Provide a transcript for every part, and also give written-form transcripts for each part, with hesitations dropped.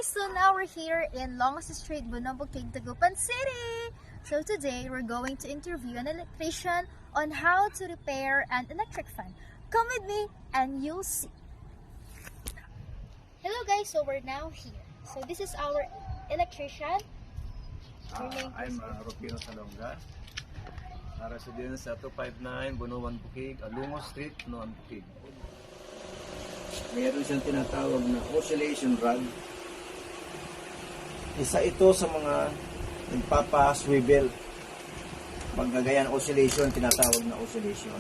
So now we're here in Longas Street, Bunabukig, Dagupan City. So today we're going to interview an electrician on how to repair an electric fan. Come with me and you'll see. Hello guys, so we're now here. So this is our electrician. I'm Rufino Salonga. Resident sa 259 Bunuan Bukig, Alungo Street, Bunuan Bukig. Mayroon siyang tinatawag na oscillation rod. Isa ito sa mga nagpapa-swivel. Paggagaya ng oscillation, tinatawag na oscillation.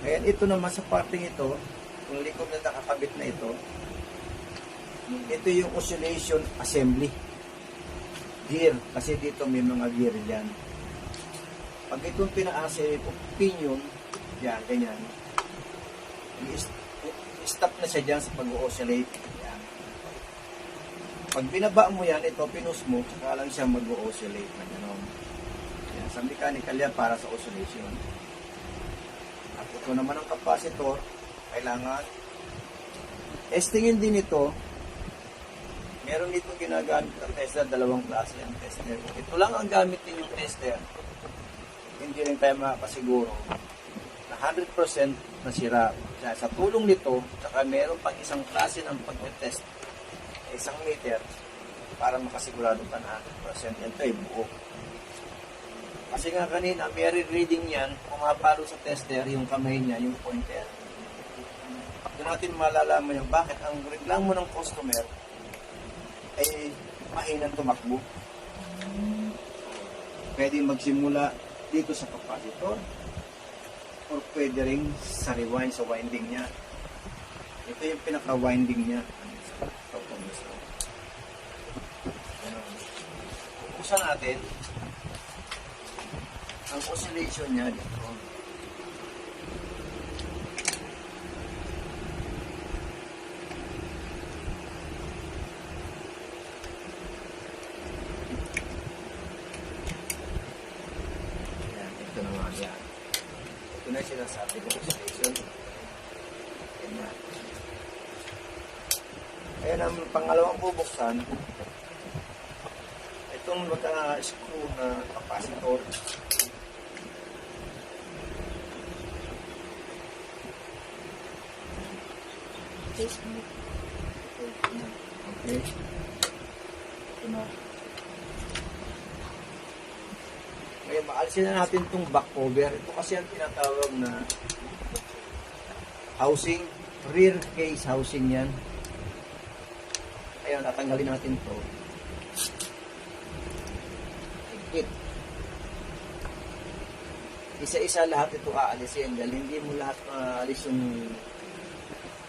Ngayon ito naman sa parting ito, kung likod na nakakabit na ito yung oscillation assembly. Gear, kasi dito may mga gear dyan. Pag itong pinaasa pinion, yan, ganyan. I-stop na siya dyan sa pag-oscillate. Yan. Pag binaba mo yan, ito, pinus mo, saka lang siya mag-oscillate na gano'n. Yan, sa mechanical yan para sa oscillation. At ito naman ang capacitor, kailangan testingin din ito. Meron dito ginagamit ng tester, dalawang klase ang tester. Ito lang ang gamit ninyong tester. Hindi rin tayo makapasiguro na 100% nasira. Sa tulong nito, saka meron pang isang klase ng pag-test, isang meter, para makasigurado pa na 100%. Ito ay buo. Kasi nga kanina, may reading yan, pumapalo sa tester, yung kamay niya, yung pointer. Doon natin malalaman yung bakit ang reklamo ng customer ay mahinang tumakbo. Pwede magsimula dito sa capacitor or pwede rin sa rewind, sa winding niya. Ito yung pinaka-winding niya. Pupusan natin ang oscillation niya dito. Ito na sinasabi ko oscillation. Ganyan. Ayan ang pangalawang bubuksan. Itong screw na capacitor. Okay. Ito na. Ngayon, maalisin na natin itong back cover. Ito kasi ang tinatawag na housing, rear case housing yan. Kaya tatanggalin natin ito. Higpit. Isa-isa lahat ito aalisin dahil hindi mo lahat maalis yung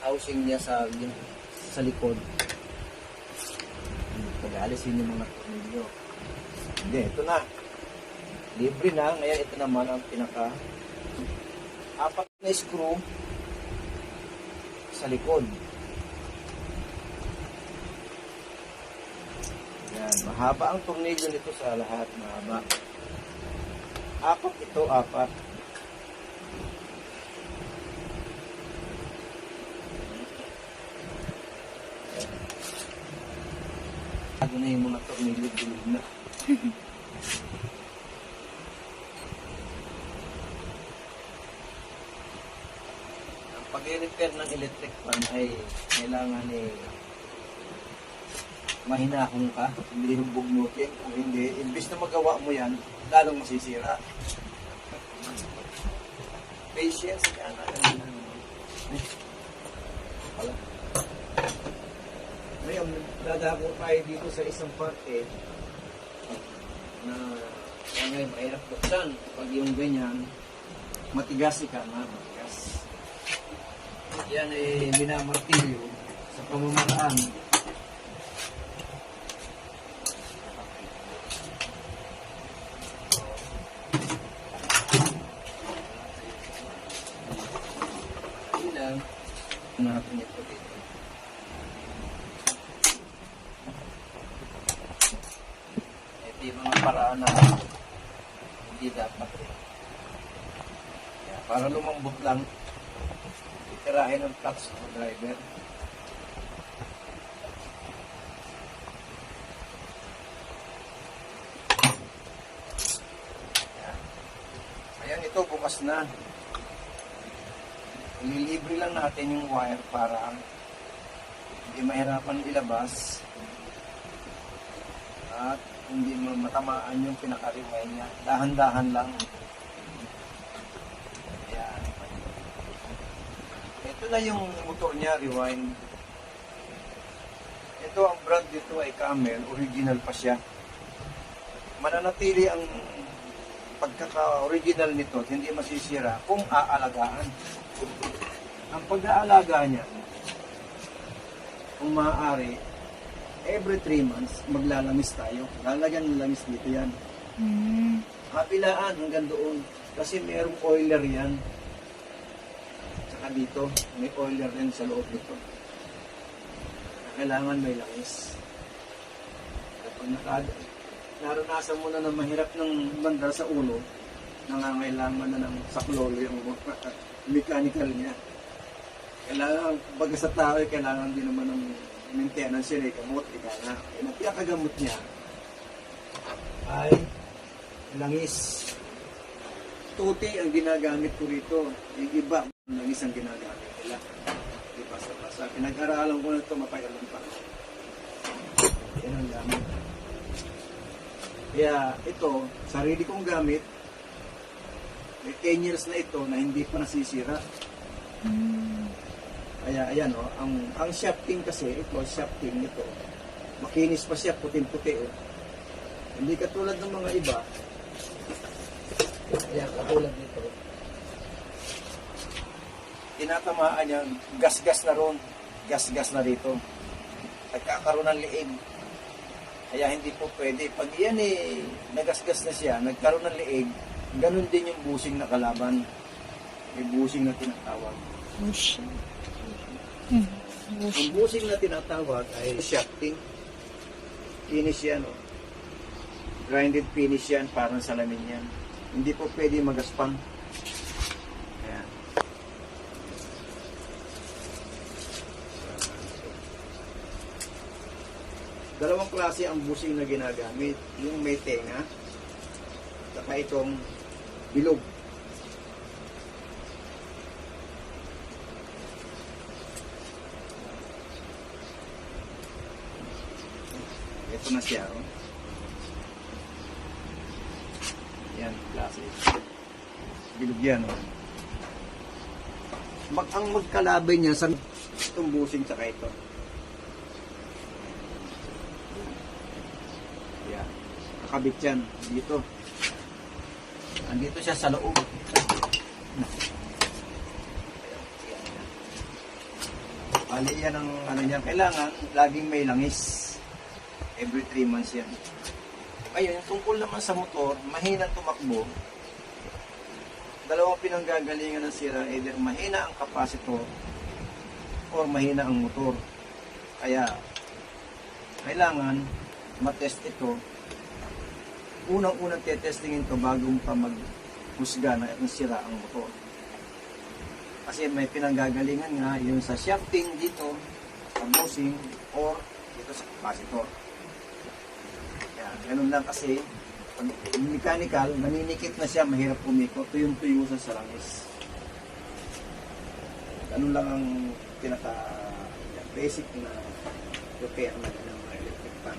housing niya sa likod. Pag-aalisin yung mga tornilyo. Hindi, ito na. Libre na. Ngayon ito naman ang pinaka-apat na screw sa likod. Yan. Mahaba ang tornilyo nito sa lahat. Mahaba. Apat ito, apat. Bago na yung mga tornilyo bilog na. Pag-repair ng electric fan ay kailangan mahinahon ka, hindi humbog-nutin. Kung hindi, imbis na magawa mo yan, lalong masisira. Patience, yan. Ngayon, dadako tayo dito sa isang parte na ngayon mahirap buksan. Pag yung ganyan, matigas ka na, matigas. Yan ay minamartilyo sa pamamaraan. Ilang natin ito dito. Ito yung mga paraan na hindi dapat. Para lumambot lang, itirahin ang clutch ng driver. bukas na. Ililibre lang natin yung wire para hindi mahirapan ilabas at hindi matamaan yung pinaka-rewind niya. Dahan-dahan lang. Ayan. Ito na yung motor niya, rewind. Ito ang brand dito ay Camel, original pa siya. Mananatili ang pagkaka-original nito, hindi masisira kung aalagaan. Ang pag-aalaga niya, kung maaari, every 3 months, maglalamis tayo. Lalagyan ng lamis dito yan. Kapilaan hanggang doon. Kasi mayroong oiler yan. Saka dito, may oiler rin sa loob nito. Kailangan may langis. Kapag naranasan mo na ng mahirap ng banda sa ulo, nangangailangan na ng saklolo yung mechanical niya. Kailangan, baga sa tao, kailangan din naman ng maintenance yun, gamot, ika nga. Ang pinakagamot niya ay langis. Tuti ang ginagamit ko rito. Yung iba, langis ang ginagamit nila. Di basta-basta. Pinag-aralan ko na ito, mapayalan pa. Yan ang gamit. Kaya ito, sarili kong gamit, may 10 years na ito na hindi pa nasisira. Kaya ayan o, ang shafting kasi, ito, shafting nito, makinis pa siya, puting-puti o. Hindi katulad ng mga iba, ayan, katulad nito, tinatamaan niya, gas-gas na ron, gas-gas na dito. Nagkakaroon ng liig. Kaya hindi po pwede. Pag yan nagasgas na siya, nagkaroon ng liig, ganun din yung bushing na kalaban. May bushing na tinatawag. Bushing. Ang bushing na tinatawag ay shafting. Finish yan. Oh. Grinded finish yan, parang salamin yan. Hindi po pwede magaspang. Ayan. Dalawang klase ang bushing na ginagamit. Yung may tenga, saka itong bilog. Ito na siya. Oh. Yan, klase. Bilog yan. Oh. Ang magkalabay niya sa itong bushing saka ito. Yan. Nakabit yan dito. Andito siya sa loob. Bali yan ang ano niya. Kailangan laging may langis. Every 3 months yan. Ngayon, yung tungkol naman sa motor, mahinang tumakbo. Dalawang pinanggagalingan ng sira, either mahina ang kapasitor or mahina ang motor. Kaya, kailangan matest ito. Unang-unang tetestingin ito bago pa maghusga na sira ang motor. Kasi may pinanggagalingan nga yung sa shafting dito, sa bushing, or dito sa kapasitor. Ganun lang kasi, pag mechanical, naninikit na siya, mahirap pumikot, tuyong-tuyo sa langis. Ganun lang ang pinaka-basic na repair na ng electric fan.